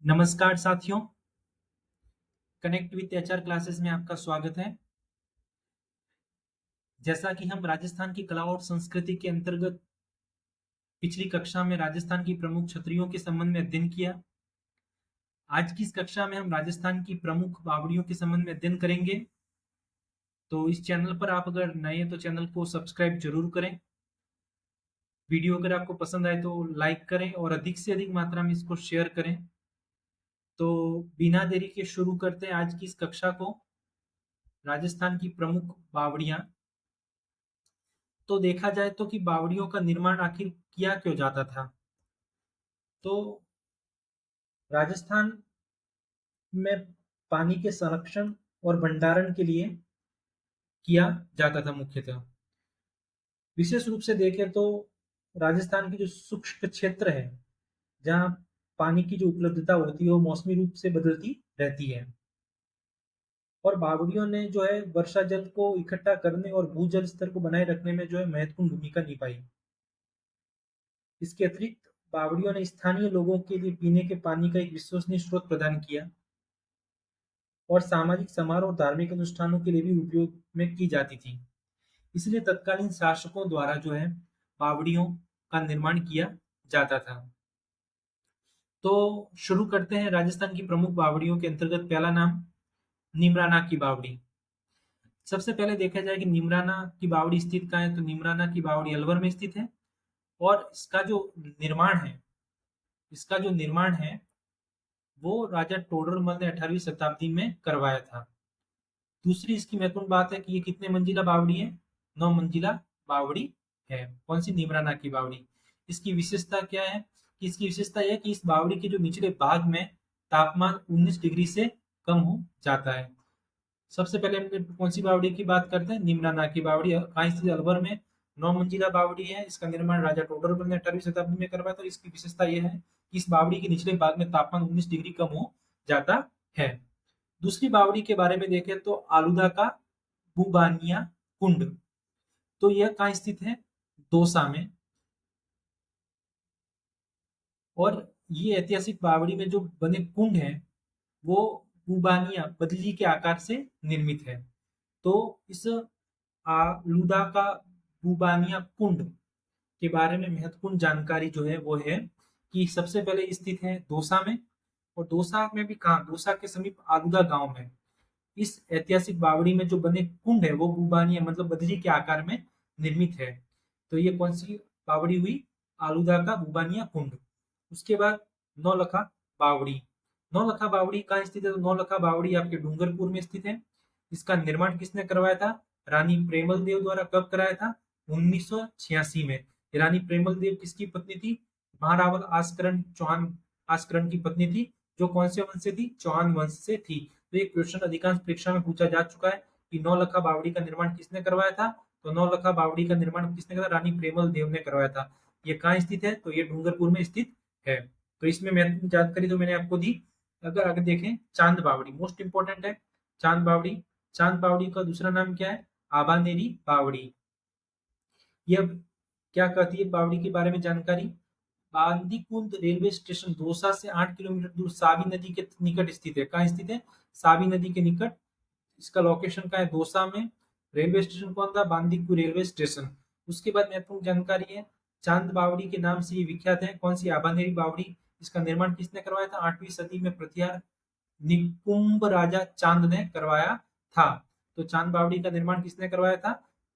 नमस्कार साथियों, connect with HR classes में आपका स्वागत है। जैसा कि हम राजस्थान की कला और संस्कृति के अंतर्गत पिछली कक्षा में राजस्थान की प्रमुख छतरियों के संबंध में अध्ययन किया। आज की इस कक्षा में हम राजस्थान की प्रमुख बावड़ियों के संबंध में अध्ययन करेंगे। तो इस चैनल पर आप अगर नए हैं तो चैनल को सब्सक्राइब जरूर करें। वीडियो अगर आपको पसंद आए तो लाइक करें और अधिक से अधिक मात्रा में इसको शेयर करें। तो बिना देरी के शुरू करते हैं आज की इस कक्षा को। राजस्थान की प्रमुख बावड़ियां। तो देखा जाए तो कि बावड़ियों का निर्माण आखिर किया क्यों जाता था। तो राजस्थान में पानी के संरक्षण और भंडारण के लिए किया जाता था मुख्यतः। विशेष रूप से देखें तो राजस्थान की जो शुष्क क्षेत्र है, जहाँ पानी की जो उपलब्धता होती है वो मौसमी रूप से बदलती रहती है, और बावड़ियों ने जो है वर्षा जल को इकट्ठा करने और भूजल स्तर को बनाए रखने में जो है महत्वपूर्ण भूमिका निभाई। इसके अतिरिक्त बावड़ियों ने स्थानीय लोगों के लिए पीने के पानी का एक विश्वसनीय स्रोत प्रदान किया और सामाजिक समारोह और धार्मिक अनुष्ठानों के लिए भी उपयोग में की जाती थी। इसलिए तत्कालीन शासकों द्वारा जो है बावड़ियों का निर्माण किया जाता था। तो शुरू करते हैं राजस्थान की प्रमुख बावड़ियों के अंतर्गत। पहला नाम निमराना की बावड़ी। सबसे पहले देखा जाए कि निमराना की बावड़ी स्थित कहाँ है, तो निमराना की बावड़ी अलवर में स्थित है। और इसका जो निर्माण है वो राजा टोडरमल ने 18वीं शताब्दी में करवाया था। दूसरी इसकी महत्वपूर्ण बात है कि ये कितने मंजिला बावड़ी है, 9 मंजिला बावड़ी है। कौन सी, नीमराना की बावड़ी। इसकी विशेषता क्या है कि इसकी विशेषता यह है कि इस बावड़ी के जो निचले भाग में तापमान 19 डिग्री से कम हो जाता है। सबसे पहले हम कौन सी बावड़ी की बात करते हैं, नीमराना की बावड़ी। कहाँ स्थित है, अलवर में। 9 मंजिला बावड़ी है। इसका निर्माण राजा टोडरमल ने 18वीं शताब्दी में करवाया था। इसकी विशेषता यह है कि इस बावड़ी के निचले भाग में तापमान 19 डिग्री कम हो जाता है। दूसरी बावड़ी के बारे में देखें तो आलूदा का बुबानिया कुंड। तो यह कहाँ स्थित है, दौसा में। और ये ऐतिहासिक बावड़ी में जो बने कुंड है वो बुबानिया बदली के आकार से निर्मित है। तो इस आलूदा का बुबानिया कुंड के बारे में महत्वपूर्ण जानकारी जो है वो है कि सबसे पहले स्थित है दौसा में। और दौसा में भी कहाँ, दौसा के समीप आलूदा गांव में। इस ऐतिहासिक बावड़ी में जो बने कुंड है वो बुबानिया मतलब बदरी के आकार में निर्मित है। तो ये कौन सी बावड़ी हुई, आलूदा का बुबानिया कुंड। उसके बाद नौलखा बावड़ी। नौलखा बावड़ी कहाँ स्थित है, तो नौलखा बावड़ी आपके डूंगरपुर में स्थित है। इसका निर्माण किसने करवाया था, रानी प्रेमल देव द्वारा। कब कराया था, 1986 में। रानी प्रेमल देव किसकी पत्नी थी, महारावल आस्करण चौहान आस्करण की पत्नी थी, जो कौन से वंश से थी, चौहान वंश से थी। तो ये क्वेश्चन अधिकांश परीक्षा में पूछा जा चुका है कि नौलखा बावड़ी का निर्माण किसने करवाया था। तो नौलखा बावड़ी का निर्माण किसने करा, रानी प्रेमल देव ने करवाया था। ये कहाँ स्थित है, तो ये डूंगरपुर में स्थित है। तो इसमें महत्वपूर्ण जानकारी तो मैंने आपको दी। अगर आगे देखें, चांद बावड़ी मोस्ट इंपॉर्टेंट है। चांद बावड़ी, चांद बावड़ी का दूसरा नाम क्या है, आबानेरी बावड़ी। यह क्या कहती है बावड़ी के बारे में जानकारी। बांदीकुंद रेलवे स्टेशन दौसा से 8 किलोमीटर दूर सावी नदी के निकट स्थित है। कहाँ स्थित है, सावी नदी के निकट। इसका लोकेशन कहाँ है, दौसा में। रेलवे स्टेशन कौन था, बांदीकुंद रेलवे स्टेशन। उसके बाद महत्वपूर्ण जानकारी है, चांद बावड़ी के नाम से ये विख्यात है। कौन सी, आबानेरी बावड़ी। इसका निर्माण किसने करवाया था, 8वीं सदी में प्रतिहार निकुंभ राजा चांद ने करवाया था। तो चांद बावड़ी का निर्माण किसने करवाया था,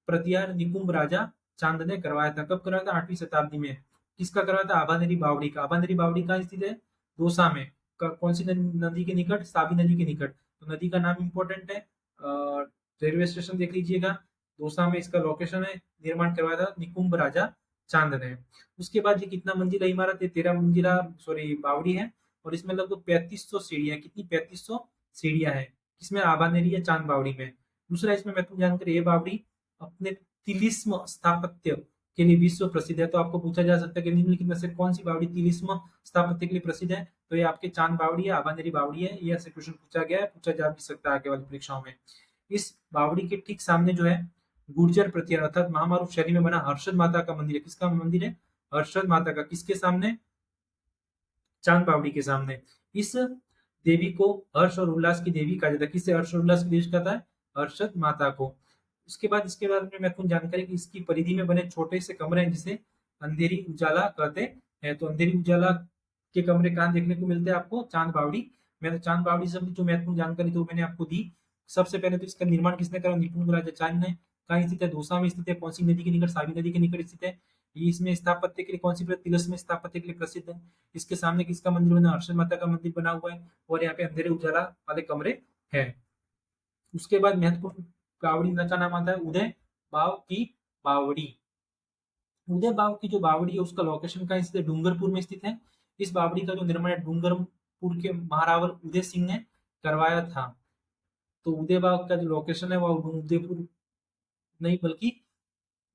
प्रतिहार निकुंभ राजा चांद ने करवाया था। कब करवाया था, 8वीं शताब्दी में। किसका करवाया था, आबानेरी बावड़ी का। आबानेरी बावड़ी कहाँ स्थित है, दौसा में। कौन सी नदी के निकट, साबी नदी के निकट। तो नदी का नाम इंपॉर्टेंट है। रेलवे स्टेशन देख लीजिएगा, दौसा में इसका लोकेशन है। निर्माण करवाया था निकुंभ राजा चांद ने। उसके बाद ये कितना मंजिला इमारत है, 13 मंजिला सॉरी बावड़ी है। और इसमें लगभग 3500 सीढ़ियां, कितनी, 3500 सीढ़ियां है। किसमें, आबानेरी या चांद बावड़ी में। दूसरा इसमें महत्वपूर्ण जानकारी, ये बावड़ी अपने तिलिस्म स्थापत्य के लिए विश्व प्रसिद्ध है। तो आपको पूछा जा सकता है कि निम्नलिखित में से कौन सी बावड़ी तिलिस्म स्थापत्य के लिए प्रसिद्ध है। तो ये आपके चांद बावड़ी है, आबानेरी बावड़ी है। ये ऐसे क्वेश्चन पूछा गया है, पूछा जा भी सकता है आगे वाली परीक्षाओं में। इस बावड़ी के ठीक सामने जो है गुर्जर प्रतिहार अर्थात महामारुफ शैली में बना हर्षद माता का मंदिर है। किसका मंदिर है, हर्षद माता का। किसके सामने, चांद बावड़ी के सामने। इस देवी को हर्ष और उल्लास की देवी कहा जाता है। किससे हर्ष और उल्लास की देवी कहता है? हर्षद माता को। इसके बाद में महत्वपूर्ण जानकारी कि इसकी परिधि में बने छोटे से कमरे हैं जिसे अंधेरी उजाला कहते हैं। तो अंधेरी उजाला के कमरे कहाँ देखने को मिलते हैं आपको? चांद बावड़ी। मैंने चांद बावड़ी से जो महत्वपूर्ण जानकारी तो मैंने आपको दी। सबसे पहले तो इसका निर्माण किसने करा? निपुण राजा चांद ने। कहाँ स्थित है? दौसा में स्थित है। कौन सी नदी के निकट? सावी नदी के निकट स्थित है। ये इसमें स्थापत्य के लिए कौन सी तिलस्म में स्थापत्य के लिए प्रसिद्ध है। इसके सामने किसका मंदिर बना? हर्षद माता का मंदिर बना हुआ है। और यहाँ पे अंधेरे उजाला वाले कमरे हैं। उसके बाद महत्वपूर्ण बावड़ी का नाम आता है उदय बाव की बावड़ी। उदय बाव की जो बावड़ी है उसका लोकेशन कहाँ स्थित है? डूंगरपुर में स्थित है। इस बावड़ी का जो निर्माण है डूंगरपुर के महारावल उदय सिंह ने करवाया था। तो उदय बाव का जो लोकेशन है वो उदयपुर नहीं बल्कि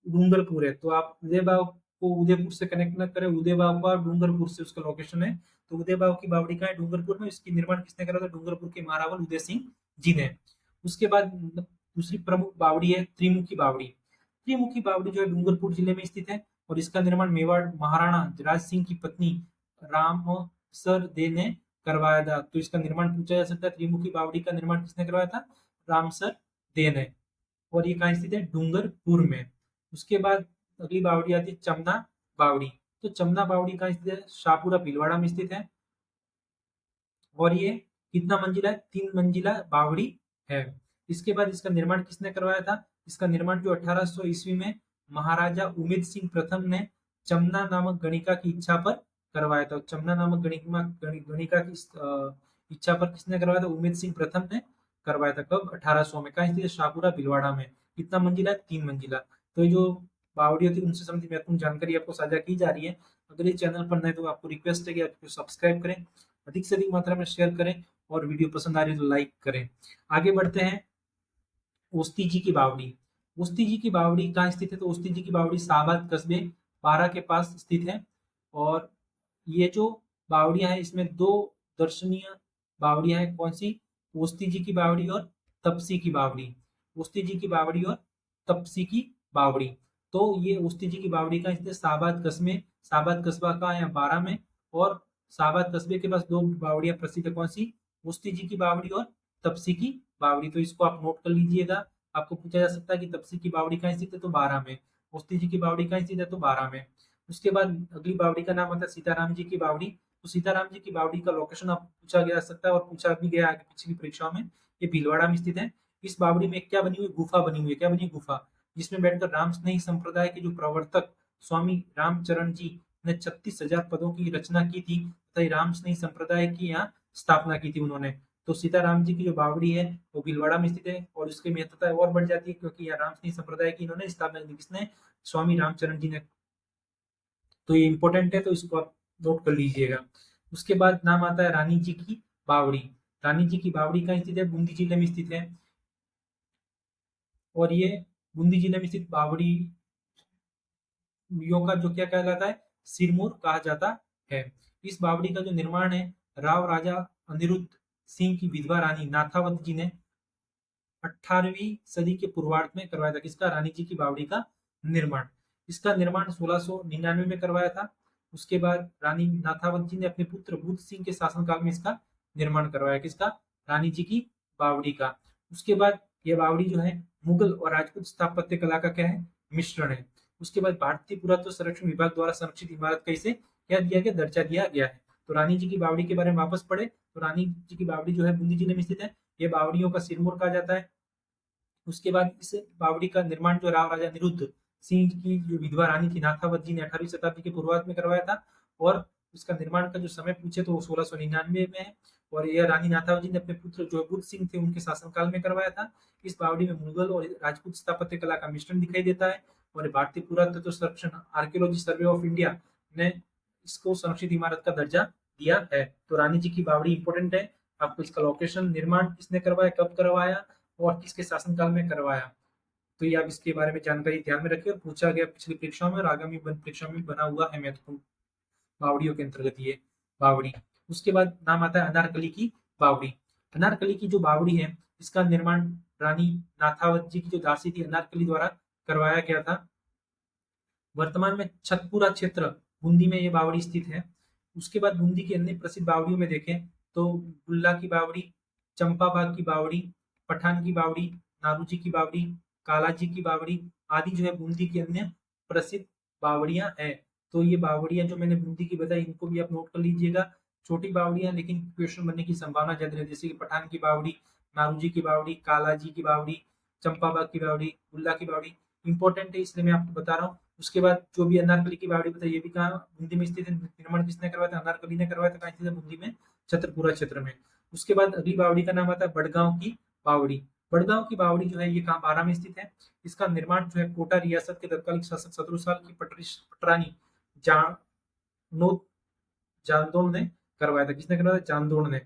डूंगरपुर है। तो आप उदय बाव को उदयपुर से कनेक्ट न करें, उदय बाव का डूंगरपुर से उसका लोकेशन है। तो उदय बाव की बावड़ी का है डूंगरपुर में। इसकी निर्माण किसने करा था? डूंगरपुर के महारावल उदय सिंह जी ने। उसके बाद दूसरी प्रमुख बावड़ी है त्रिमुखी बावड़ी। त्रिमुखी बावड़ी जो है डूंगरपुर जिले में स्थित है और इसका निर्माण मेवाड़ महाराणा राज सिंह की पत्नी रामसर दे ने करवाया था। तो इसका निर्माण पूछा जा सकता है, त्रिमुखी बावड़ी का निर्माण किसने करवाया था? रामसर दे ने। और ये कहाँ स्थित है? डूंगरपुर में। उसके बाद अगली बावड़ी आती है चमना बावड़ी। तो चमना बावड़ी कहाँ स्थित है? शाहपुरा भीलवाड़ा में स्थित है। और ये कितना मंजिला है? 3 मंजिला बावड़ी है। इसके बाद इसका निर्माण किसने करवाया था? इसका निर्माण जो 1800 ईस्वी में महाराजा उमेद सिंह प्रथम ने चमना नामक गणिका की इच्छा पर करवाया था। चमना नामक गणिका की इच्छा पर किसने करवाया था? उमेद सिंह प्रथम ने करवाया था। कब? 1800 में। कहाँ स्थित है? शाहपुरा भीलवाड़ा में। कितना मंजिला है? 3 मंजिला। तो ये जो बावड़ी होती है उनसे संबंधित महत्वपूर्ण जानकारी आपको साझा की जा रही है। अगर ये चैनल पर नए तो आपको रिक्वेस्ट है कि आप सब्सक्राइब करें, अधिक से अधिक मात्रा में शेयर करें और वीडियो पसंद आ रही है तो लाइक करें। आगे बढ़ते हैं। ओस्ती जी की बावड़ी। ओस्ती जी की बावड़ी कहाँ स्थित है? तो ओस्ती जी की बावड़ी शाहबाद कस्बे बारा के पास स्थित है। और ये जो बावड़ियां हैं इसमें 2 दर्शनीय बावड़ियां हैं। कौन सी? ओस्ती जी की बावड़ी और तपसी की बावड़ी। ओस्ती जी की बावड़ी और तपसी की बावड़ी। तो ये ओस्ती जी की बावड़ी का स्थित शाहबाद कस्बे, शाहबाद कस्बा का या बारा में। और शाहबाद कस्बे के पास 2 बावड़ियां प्रसिद्ध है। कौन सी? ओस्ती जी की बावड़ी और तपसी की बावड़ी। तो इसको आप नोट कर लीजिएगा। आपको पूछा जा सकता है कि तपसी की बावड़ी कहाँ स्थित है? तो बारा में। ओस्ती जी की बावड़ी कहाँ स्थित है? तो बारा में। उसके बाद अगली बावड़ी का नाम आता है सीताराम जी की बावड़ी। तो सीताराम जी की बावड़ी का लोकेशन आप पूछा जा सकता है और पूछा भी गया आगे पिछली परीक्षाओं में। ये भीलवाड़ा में स्थित है। इस बावड़ी में क्या बनी हुई? गुफा बनी हुई है। क्या बनी? गुफा, जिसमें बैठकर राम स्नेही संप्रदाय के जो प्रवर्तक स्वामी रामचरण जी ने 36,000 पदों की रचना की थी तथा राम स्नेही संप्रदाय की यहाँ स्थापना की थी उन्होंने। तो सीताराम जी की जो बावड़ी है वो भीलवाड़ा में स्थित है और उसकी महत्वता और बढ़ जाती है क्योंकि यहाँ राम स्नेही संप्रदाय की इन्होंने स्थापना की। किसने? स्वामी रामचरण जी ने। तो ये इंपॉर्टेंट है तो इसको आप नोट कर लीजिएगा। उसके बाद नाम आता है रानी जी की बावड़ी। रानी जी की बावड़ी कहाँ स्थित है? बूंदी जिले में स्थित है। और ये बूंदी जिले में स्थित बावड़ी का जो क्या कहलाता है? सिरमौर कहा जाता है। इस बावड़ी का जो निर्माण है राव राजा अनिरुद्ध सिंह की विधवा रानी नाथावत जी ने 18वीं सदी के पूर्वार्ध में करवाया था। किसका? रानी जी की बावड़ी का निर्माण। इसका निर्माण 1699 में करवाया था। उसके बाद रानी नाथावत जी ने अपने पुत्र बुद्ध सिंह के शासनकाल में इसका निर्माण करवाया। किसका? रानी जी की बावड़ी का। उसके बाद यह बावड़ी जो है मुगल और राजपूत स्थापत्य कला का क्या है? मिश्रण है। उसके बाद भारतीय पुरातत्व संरक्षण विभाग द्वारा संरक्षित इमारत का इसे क्या दिया गया? दर्जा दिया गया है। तो रानी जी की बावड़ी के बारे में वापस पढ़े तो रानी जी की बावड़ी जो है बूंदी जिले में स्थित है। ये बावड़ियों का सिरमौर कहा जाता है। उसके बाद इस बावड़ी का निर्माण जो राव राजा निरुद्ध सिंह की जो विधवा रानी थी नाथावत जी ने 18वीं शताब्दी के पूर्वार्ध में करवाया था। और उसका निर्माण का जो समय पूछे तो वो 1699 में है। और यह रानी नाथावत जी ने अपने पुत्र जो बुद्ध सिंह थे उनके शासनकाल में करवाया था। इस बावड़ी में मुगल और राजपूत स्थापत्य कला का मिश्रण दिखाई देता है। और भारतीय पुरातत्व संरक्षण आर्कियोलॉजी सर्वे ऑफ इंडिया ने इसको संरक्षित इमारत का दर्जा दिया है। तो रानी जी की बावड़ी इंपोर्टेंट है। आपको इसका लोकेशन, निर्माण किसने करवाया, कब करवाया और किसके शासनकाल में करवाया, तो ये आप इसके बारे में जानकारी ध्यान में रखिए। और पूछा गया पिछली परीक्षाओं में और आगामी परीक्षाओं में बना हुआ है महत्वपूर्ण बावड़ियों के अंतर्गत ये बावड़ी। उसके बाद नाम आता है अनारकली की बावड़ी। अनारकली की जो बावड़ी है इसका निर्माण रानी नाथावत जी की जो दासी थी अनारकली द्वारा करवाया गया था। वर्तमान में छतपुरा क्षेत्र बूंदी में ये बावड़ी स्थित है। उसके बाद बूंदी की अन्य प्रसिद्ध बावड़ियों में देखें तो गुल्ला की बावड़ी, चंपाबाग की बावड़ी, पठान की बावड़ी, नारूजी की बावड़ी, कालाजी की बावड़ी आदि जो है बूंदी की अन्य प्रसिद्ध बावड़ियां हैं। तो ये बावड़ियां जो मैंने बूंदी की बताई इनको भी आप नोट कर लीजिएगा। छोटी बावड़ियां लेकिन क्वेश्चन बनने की संभावना ज्यादा है, जैसे कि पठान की बावड़ी, नारूजी की बावड़ी, कालाजी की बावड़ी, चंपाबाग की बावड़ी, गुल्ला की बावड़ी इंपॉर्टेंट है इसलिए मैं आपको बता रहा हूँ। उसके बाद जो भी अनारकली की बावड़ी बताई ये भी कहाँ बूंदी में स्थित है, निर्माण किसने करवाया था, अनारकली ने करवाया था। कहाँ स्थित है, बूंदी में, छतरपुरा क्षेत्र में। उसके बाद अगली बावड़ी का नाम आता है बड़गांव की बावड़ी। बड़गांव की बावड़ी जो है ये कहाँ, बारां में स्थित है। इसका निर्माण जो है कोटा रियासत के तत्कालीन शासक सतरूसाल की पटरानी जानो जांदोड़ ने करवाया था। किसने करवाया था, जांदोड़ ने।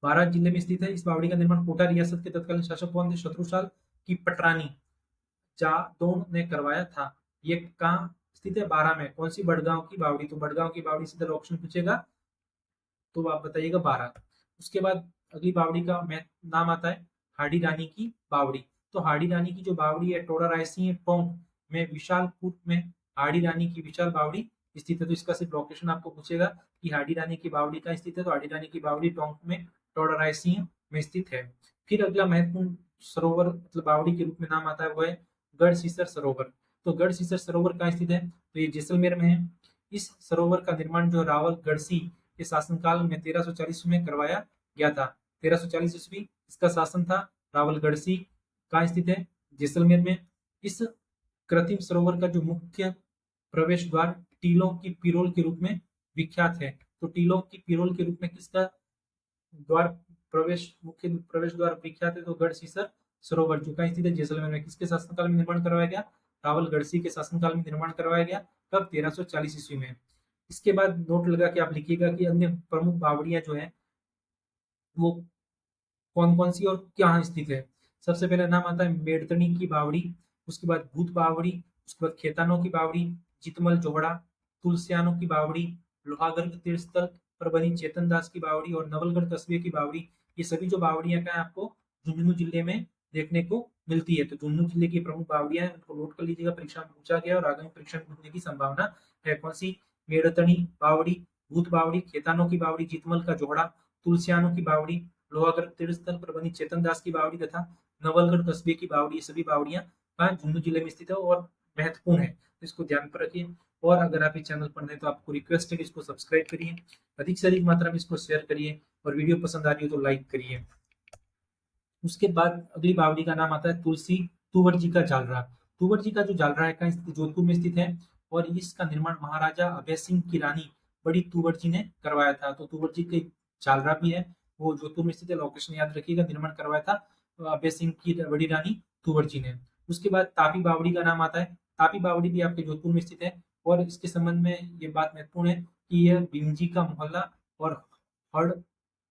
बारात जिले में स्थित है। इस बावड़ी का निर्माण कोटा रियासत के तत्कालीन शासक कौन थे, शत्रुसाल की पटरानी जादौन ने करवाया था। ये कहाँ स्थित है, बारह में। कौन सी, बड़गांव की बावड़ी। तो बड़गांव की बावड़ी सीधा ऑप्शन पूछेगा तो आप बताइएगा बारह। उसके बाद अगली बावड़ी का नाम आता है हाड़ी रानी की बावड़ी। तो हाड़ी रानी की जो बावड़ी है टोडा रायसी टोंक में विशालपुर में हाड़ी रानी की विशाल बावड़ी स्थित है। तो इसका सिर्फ लोकेशन आपको पूछेगा कि हाड़ी रानी की बावड़ी कहाँ स्थित है, तो हाड़ी रानी की बावड़ी टोंक में टोडा रायसी में स्थित है। फिर अगला महत्वपूर्ण सरोवर मतलब बावड़ी के रूप में नाम आता है वो है गढ़सीसर सरोवर। तो गढ़सीसर सरोवर कहाँ स्थित है, तो ये जैसलमेर में है। इस सरोवर का निर्माण जो रावल गढ़सी के शासनकाल में 1340 में करवाया गया था। 1340 ईस्वी इसका शासन था। रावल गढ़सी कहाँ स्थित है, जैसलमेर में। इस कृत्रिम सरोवर का जो मुख्य प्रवेश द्वार टीलों की पिरोल के रूप में विख्यात है। तो टीलों की पिरोल के रूप में किसका द्वार प्रवेश, मुख्य प्रवेश द्वार विख्यात है, तो गढ़सीसर सरोवर जो कहाँ स्थित है, जैसलमेर में। किसके शासनकाल में निर्माण करवाया गया, रावल गढ़सी के शासनकाल में निर्माण करवाया गया। कब, 1340 ईस्वी में। इसके बाद नोट लगा के आप लिखिएगा कि अन्य प्रमुख बावड़ियां जो है वो कौन कौन सी और कहाँ स्थित है। सबसे पहले नाम आता है मेड़तनी की बावड़ी, उसके बाद भूत बावड़ी, उसके बाद खेतानों की बावड़ी, जितमल जोहड़ा, तुलसियानों की बावड़ी, लोहागढ़ तीर्थस्थल पर बनी चेतन दास की बावड़ी और नवलगढ़ कस्बे की बावड़ी। ये सभी जो बावड़ियां का है आपको झुंझुनू जिले में देखने को मिलती है। तो झुंझुनू जिले की प्रमुख बावड़ियां हैं उनको नोट कर लीजिएगा, परीक्षा में पूछा गया और आगामी परीक्षा में पूछने की संभावना है। कौन सी, मेड़तनी बावड़ी, भूत बावड़ी, खेतानों की बावड़ी, जितमल का जोहड़ा, तुलसियानों की बावड़ी, लोहागढ़ तीर्थस्थल पर बनी चेतन दास की बावड़ी तथा नवलगढ़ कस्बे की बावड़ी, ये सभी बावड़ियां झुंझुनू जिले में स्थित है और महत्वपूर्ण है, तो इसको ध्यान पर रखिए। और अगर आप इस चैनल पर नए तो आपको रिक्वेस्ट है कि इसको सब्सक्राइब करिए, अधिक से अधिक मात्रा में इसको शेयर करिए और वीडियो पसंद आ रही हो तो लाइक करिए। उसके बाद अगली बावड़ी का नाम आता है तुलसी तुवर जी का जालरा। तुवर जी का जो जालरा है कहाँ स्थित, जोधपुर में स्थित है। और इसका निर्माण महाराजा अभय सिंह की रानी बड़ी तुवर जी ने करवाया था। तो तुवर जी के जालरा भी है, वो जोधपुर में स्थित है। लोकेशन याद रखिएगा, निर्माण करवाया था अभय सिंह की बड़ी रानी तुवर जी ने। उसके बाद तापी बावड़ी का नाम आता है। तापी बावड़ी भी आपके जोधपुर में स्थित है। और इसके संबंध में ये बात महत्वपूर्ण है कि यह भीमजी का मोहल्ला और हड़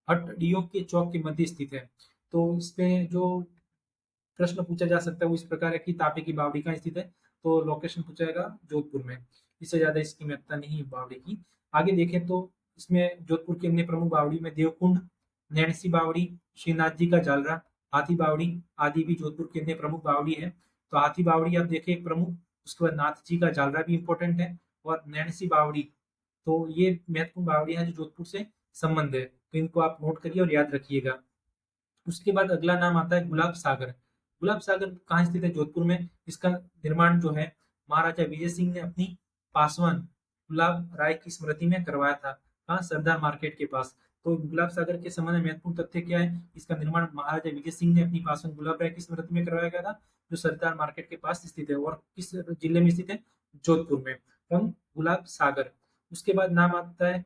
हटड़ियों के चौक के मध्य स्थित है। तो इसमें जो प्रश्न पूछा जा सकता है वो इस प्रकार है कि तापी की बावड़ी कहाँ स्थित है, तो लोकेशन पूछा जाएगा जोधपुर में। इससे ज्यादा इसकी महत्ता नहीं है बावड़ी की। आगे देखें तो इसमें जोधपुर की अन्य प्रमुख बावड़ी में देवकुंड, नैणसी बावड़ी, श्रीनाथ जी का जालरा, हाथी बावड़ी आदि भी जोधपुर की अन्य प्रमुख बावड़ी है। तो हाथी बावड़ी आप देखें एक प्रमुख, उसके बाद नाथ जी का जालरा भी इंपॉर्टेंट है और नैणसी बावड़ी। तो ये महत्वपूर्ण बावड़ियां हैं जो जोधपुर से संबंध है, तो इनको आप नोट करिए और याद रखिएगा। उसके बाद अगला नाम आता है गुलाब सागर। गुलाब सागर कहाँ स्थित है, जोधपुर में। इसका निर्माण जो है महाराजा विजय सिंह ने अपनी पासवान गुलाब राय की स्मृति में करवाया था। कहाँ, सरदार मार्केट के पास। तो गुलाब सागर के संबंध में महत्वपूर्ण तथ्य क्या है, इसका निर्माण महाराजा विजय सिंह ने अपनी पासवान गुलाब राय की स्मृति में करवाया गया था, जो सरदार मार्केट के पास स्थित है। और किस जिले में स्थित है, जोधपुर में। कौन, गुलाब सागर। उसके बाद नाम आता है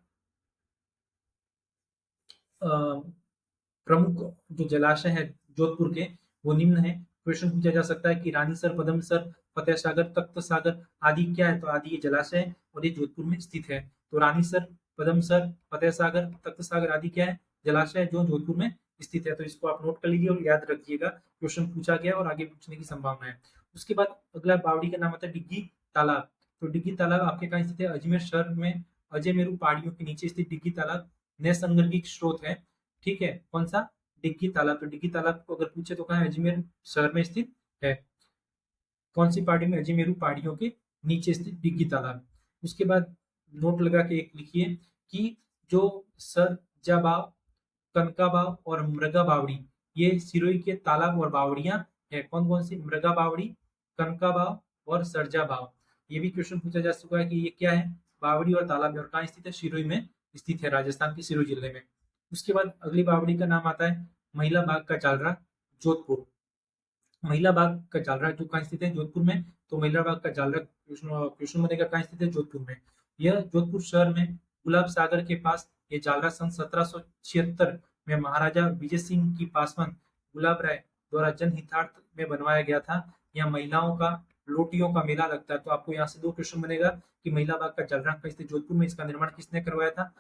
प्रमुख जो जलाशय है जोधपुर के वो निम्न है। क्वेश्चन पूछा जा सकता है कि रानीसर, पदमसर, फतेह सागर, तख्त सागर आदि क्या है, तो आदि ये जलाशय है और ये जोधपुर में स्थित है। तो रानीसर, पदमसर, फतेह सागर, तख्त सागर आदि क्या है, जलाशय जो जोधपुर में स्थित है। तो इसको आप नोट कर लीजिए और याद रखिएगा, क्वेश्चन पूछा गया और आगे पूछने की संभावना है। उसके बाद अगला बावड़ी का नाम आता है डिग्गी तालाब। तो डिग्गी तालाब आपके कहाँ स्थित है, अजमेर शहर में अजय मेरू पहाड़ियों के नीचे स्थित डिग्गी तालाब नैसर्गिक स्रोत है। ठीक है, कौन सा, डिग्गी तालाब। तो डिग्गी तालाब को अगर पूछे तो कहाँ है, अजमेर शहर में स्थित है। कौन सी पहाड़ी में, अजमेरू पहाड़ियों के नीचे स्थित डिग्गी तालाब। उसके बाद नोट लगा के एक लिखिए कि जो सर बाव, कनका बाव और मृगा बावड़ी, ये सिरोही के तालाब और बावड़ियां है। कौन कौन सी? मृगा बावड़ी, कनका बाव और सरजा बाव। ये भी क्वेश्चन पूछा जा चुका है कि ये क्या है? बावड़ी और तालाब है, और कहाँ स्थित है? सिरोही में स्थित है, राजस्थान के सिरोही जिले में। उसके बाद अगली बावड़ी का नाम आता है महिला बाग का जालरा, जोधपुर। महिला बाग का जालरा जो कहाँ स्थित है? जोधपुर में। तो महिला बाग का जालरा कृष्ण मनेगा कहाँ स्थित है? जोधपुर में। यह जोधपुर शहर में गुलाब सागर के पास ये जालरा सन 1776 में महाराजा विजय सिंह की पासवान गुलाब राय द्वारा जनहितार्थ में बनवाया गया था। यहाँ महिलाओं का लोटियों का मेला लगता है। तो आपको यहाँ से दो क्वेश्चन बनेगा कि महिला बाग का जालरा का स्थित जोधपुर में, इसका निर्माण किसने करवाया था?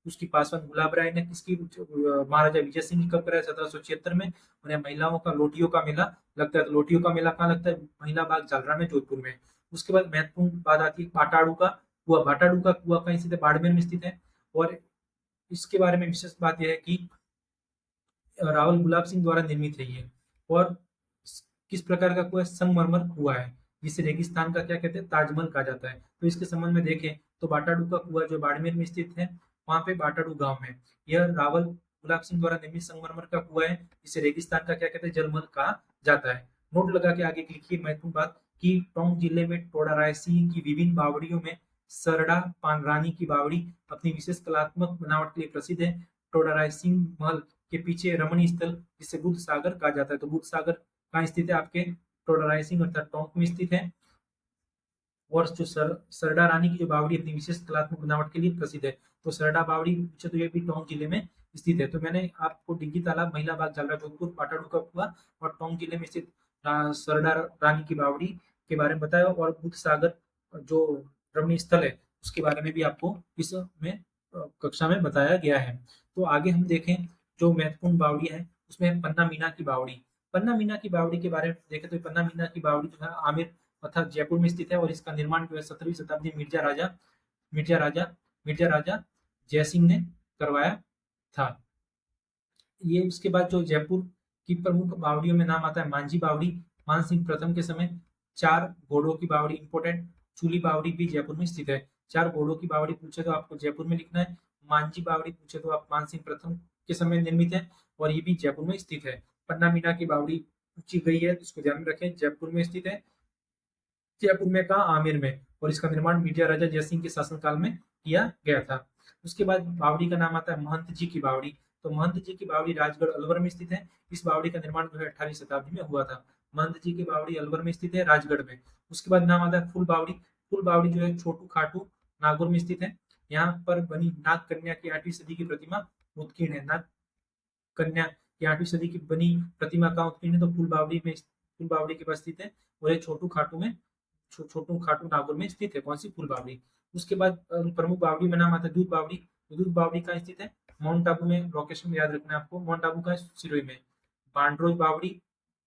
उसकी पासवान गुलाब राय ने। किसकी? महाराजा विजय सिंह की कब कराया? 1776 में। और यहाँ महिलाओं का लोटियों का मेला लगता है। तो लोटियों का मेला कहाँ लगता है? महिला बाग जालरा में, जोधपुर में। उसके बाद महत्वपूर्ण बात आती है बाटाड़ू का कुआ। बाटाड़ू का कुआ कहीं स्थित है? बाड़मेर में स्थित है। और इसके बारे में विशेष बात यह है कि रावल गुलाब सिंह द्वारा निर्मित है ये। और किस प्रकार का कुआ? संगमरमर कुआ है, जिसे रेगिस्तान का क्या कहते हैं? ताजमहल कहा जाता है। तो इसके संबंध में देखें तो बाटाडू का कुआ जो बाड़मेर में स्थित है, वहां पे बाटाडू गांव में, यह रावल गुलाब सिंह द्वारा निर्मित संगमरमर का कुआ है, जिसे रेगिस्तान का क्या कहते हैं? जलमहल कहा जाता है। नोट लगा के आगे लिखिए महत्वपूर्ण बात कि टोंक जिले में टोडा राय सिंह की विभिन्न बावड़ियों में सरड़ा पानरानी की बावड़ी अपनी विशेष कलात्मक बनावट के लिए प्रसिद्ध है। टोडा राय सिंह महल के पीछे रमणीय स्थल, जिसे बुद्ध सागर कहा जाता है। तो बुद्ध सागर कहाँ स्थित है? आपके टोडा रायसिंह अर्थात टोंक में स्थित है। और जो सरडा रानी की जो बावड़ी अपनी विशेष कलात्मक बनावट के लिए प्रसिद्ध है। तो सरडा बावड़ी पूछे तो ये भी टोंक जिले में स्थित है। तो मैंने आपको डिग्गी तालाब, महिला बाग जालरा, जोधपुर, पाटाड़ू का कुआ और टोंक जिले में स्थित सरडा रानी की बावड़ी के बारे में बताया। और बुद्ध सागर जो रमणीय स्थल है उसके बारे में भी आपको इसमें कक्षा में बताया गया है। तो आगे हम देखें जो महत्वपूर्ण बावड़ी है उसमें है पन्ना मीना की बावड़ी। पन्ना मीना की बावड़ी के बारे में देखें तो पन्ना मीना की बावड़ी जो है आमिर अर्थात जयपुर में स्थित है। और इसका निर्माण जो है 17वीं शताब्दी मिर्जा राजा मिर्जा राजा जयसिंह ने करवाया था। ये उसके बाद जो जयपुर की प्रमुख बावड़ियों में नाम आता है मांझी बावड़ी, मान सिंह प्रथम के समय। चार घोड़ों की बावड़ी इंपोर्टेंट, चूली बावड़ी भी जयपुर में स्थित है। चार घोड़ों की बावड़ी पूछे तो आपको जयपुर में लिखना है। मांझी बावड़ी पूछे तो आप मान सिंह प्रथम के समय निर्मित है और ये भी जयपुर में स्थित है। पन्ना मीना की बावड़ी पूछी गई है, इसको ध्यान में रखें, जयपुर में स्थित है। जयपुर में कहा? आमेर में। और इसका निर्माण मिर्जा राजा जयसिंह के शासनकाल में किया गया था। उसके बाद बावड़ी का नाम आता है महंत जी की बावड़ी। तो महंत जी की बावड़ी राजगढ़ अलवर में स्थित है। इस बावड़ी का निर्माण जो है 18वीं शताब्दी में हुआ था। महंत जी की बावड़ी अलवर में स्थित है, राजगढ़ में। उसके बाद नाम आता है फूल बावड़ी। फूल बावड़ी जो है छोटू खाटू नागौर में स्थित है। यहाँ पर बनी नाग कन्या की 8वीं सदी की प्रतिमा उत्कीर्ण है। नाग कन्या की 8वीं सदी की बनी प्रतिमा का उत्कीर्ण है, तो फूल बावड़ी के पास स्थित है। और ये छोटू खाटू में छोटू खाटू नागौर में स्थित है। कौन सी? फूल बावड़ी। उसके बाद प्रमुख बावड़ी में नाम आता है दूध बावड़ी। तो दूध बावड़ी कहाँ स्थित है? माउंट आबू में। लोकेशन याद रखना है आपको, माउंट आबू का सिरोही में। बांड्रोज बावड़ी,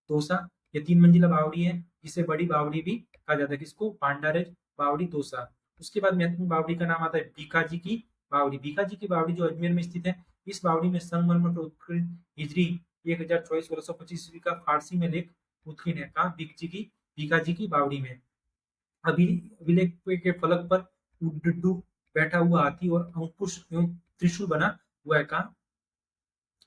दौसा, ये 3 मंजिला बावड़ी है, जिसे बड़ी बावड़ी भी कहा जाता है। किसको? बांडारेज बावड़ी, दौसा। उसके बाद महत्वपूर्ण बावड़ी का नाम आता है बीकाजी की बावड़ी। बीकाजी की बावड़ी जो अजमेर में स्थित है। इस बावड़ी में संगमरमर पर उत्कीर्ण हिजरी 1024 1625 ईस्वी का फारसी में लेख उत्कीर्ण है। कहाँ? बीकाजी की बावड़ी में। अभिलेख के फलक पर उड्डू बैठा हुआ हाथी और अंकुश एवं त्रिशूल बना हुआ है। कहाँ?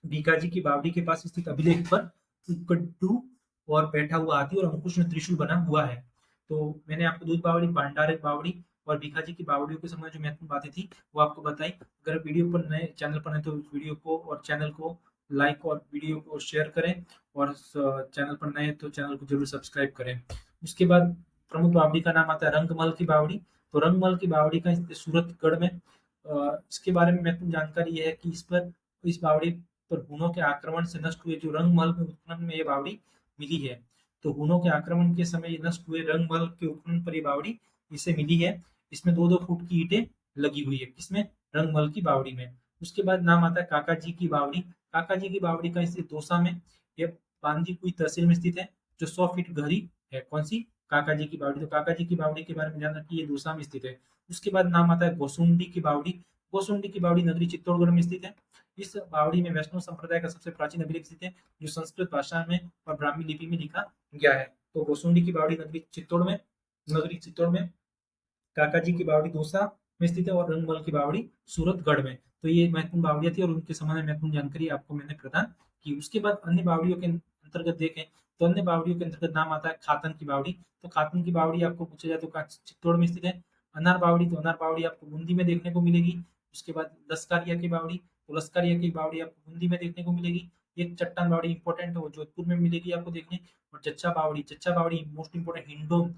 बीकाजी की बावड़ी के पास स्थित अभिलेख पर उड्डू और बैठा हुआ हाथी और अंकुश में त्रिशूल बना हुआ है। तो मैंने आपको दूध बावड़ी, भंडारे बावड़ी और बीकाजी की बावड़ियों के समय जो महत्वपूर्ण बातें थी वो आपको बताई। अगर वीडियो पर नए, चैनल पर नए, तो वीडियो को और चैनल को लाइक और वीडियो को शेयर करें। और चैनल पर नए तो चैनल को जरूर सब्सक्राइब करें। उसके बाद प्रमुख बावड़ी का नाम आता है रंगमहल की बावड़ी। तो रंगमहल की बावड़ी का स्थित सूरतगढ़ में। इसके बारे में महत्वपूर्ण जानकारी यह है कि इस बावड़ी पर हुनों के आक्रमण से नष्ट हुए जो रंगमहल में उत्खनन में ये बावड़ी मिली है। तो हुनों के आक्रमण के समय ये नष्ट हुए रंगमहल के उत्खनन पर ये बावड़ी इसे मिली है। इसमें 2-2 फुट की ईंटें लगी हुई है। किसमें? रंगमहल की बावड़ी में। उसके बाद नाम आता है काका जी की बावड़ी। काका जी की बावड़ी का स्थित दौसा में। यह बांदीकुई तहसील में स्थित है, जो 100 फीट गहरी है। कौन सी? काका जी की बावड़ी। तो काका जी की बावड़ी के बारे में ध्यान रखिए, ये दौसा में स्थित है। उसके बाद नाम आता है गोसुंडी की बावड़ी। गोसुंडी की बावड़ी नगरी चित्तौड़गढ़ में स्थित है। इस बावड़ी में वैष्णव संप्रदाय का सबसे प्राचीन अभिलेख स्थित है, जो संस्कृत भाषा में और ब्राह्मी लिपि में लिखा गया है। तो गोसुंडी की बावड़ी नगरी चित्तौड़ में, काका जी की बावड़ी दौसा में स्थित है और रंगमहल की बावड़ी सूरतगढ़ में। तो ये महत्वपूर्ण बावड़ियाँ थी और उनके संबंध में महत्वपूर्ण जानकारी आपको मैंने प्रदान की। उसके बाद अन्य बावड़ियों के अंतर्गत देखें तो अन्य बावड़ियों के अंतर्गत नाम आता है खातन की बावड़ी। तो खातन की बावड़ी आपको पूछा जाए तो चित्तौड़ में स्थित है। अनार बावड़ी, तो अनार बावड़ी आपको बूंदी में देखने को मिलेगी। उसके बाद लस्कारिया की बावड़ी, तो लस्कारिया की बावड़ी आपको बूंदी में देखने को मिलेगी। एक चट्टान बावड़ी इंपॉर्टेंट है, वो जोधपुर में मिलेगी आपको देखने। और चच्चा बावड़ी मोस्ट इंपॉर्टेंट हिंडोन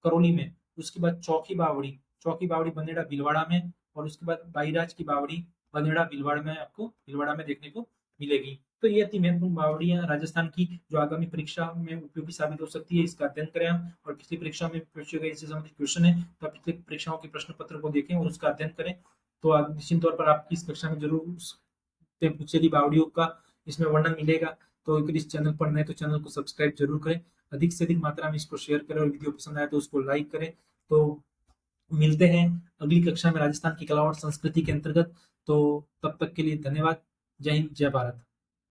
करौली में। उसके बाद चौकी बावड़ी बनेड़ा भीलवाड़ा में। और उसके बाद बाईराज की बावड़ी बनेड़ा भीलवाड़ा में आपको भीलवाड़ा में देखने को मिलेगी। तो ये अति महत्वपूर्ण बावड़ियां राजस्थान की जो आगामी परीक्षा में उपयोगी साबित हो सकती है, इसका अध्ययन करें हम। और पिछली परीक्षा में पूछे गए इससे संबंधित क्वेश्चन है तो आप पिछली परीक्षाओं के प्रश्न पत्र को देखें और उसका अध्ययन करें। तो आप निश्चित तौर पर आपकी इस कक्षा में जरूर पूछे गई बावड़ियों का इसमें वर्णन मिलेगा। तो अगर इस चैनल पर नए तो चैनल को सब्सक्राइब जरूर करें, अधिक से अधिक मात्रा में इसको शेयर करें और वीडियो पसंद आए तो उसको लाइक करें। तो मिलते हैं अगली कक्षा में राजस्थान की कला और संस्कृति के अंतर्गत। तो तब तक के लिए धन्यवाद। जय हिंद, जय भारत।